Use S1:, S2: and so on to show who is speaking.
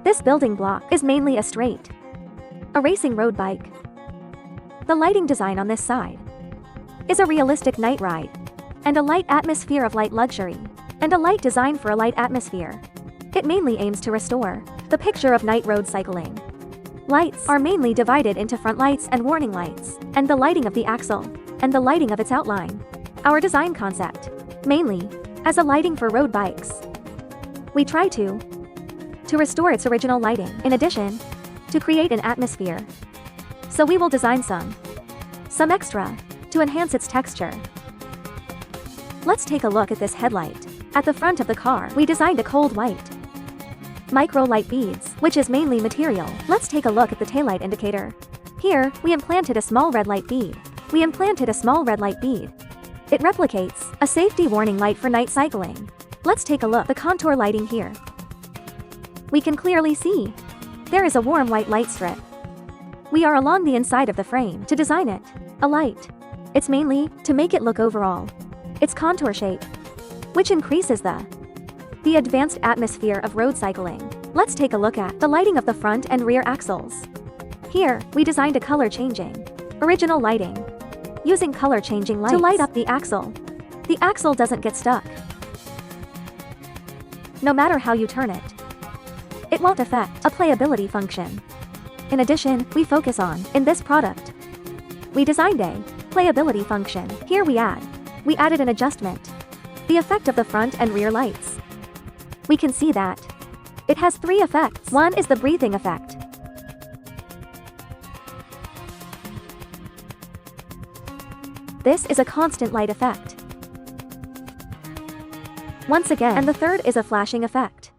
S1: This building block is mainly a straight, a racing road bike. The lighting design on this side is a realistic night ride, and a light atmosphere of light luxury, and a light design for a light atmosphere. It mainly aims to restore the picture of night road cycling. Lights are mainly divided into front lights and warning lights, and the lighting of the axle, and the lighting of its outline. Our design concept, mainly, as a lighting for road bikes. We try to restore its original lighting, in addition, to create an atmosphere. So we will design some extra, to enhance its texture. Let's take a look at this headlight. At the front of the car, we designed a cold white micro light beads, which is mainly material. Let's take a look at the taillight indicator. Here, we implanted a small red light bead. It replicates a safety warning light for night cycling. Let's take a look at the contour lighting here. We can clearly see there is a warm white light strip. We are along the inside of the frame to design it. A light. It's mainly to make it look overall its contour shape, which increases the advanced atmosphere of road cycling. Let's take a look at the lighting of the front and rear axles. Here, we designed a color-changing original lighting, using color-changing lights to light up the axle. The axle doesn't get stuck. No matter how you turn it, it won't affect a playability function. In addition, we focus on, in this product, we designed a playability function. Here we added an adjustment, the effect of the front and rear lights. We can see that it has 3 effects. One is the breathing effect. This is a constant light effect. Once again, and the third is a flashing effect.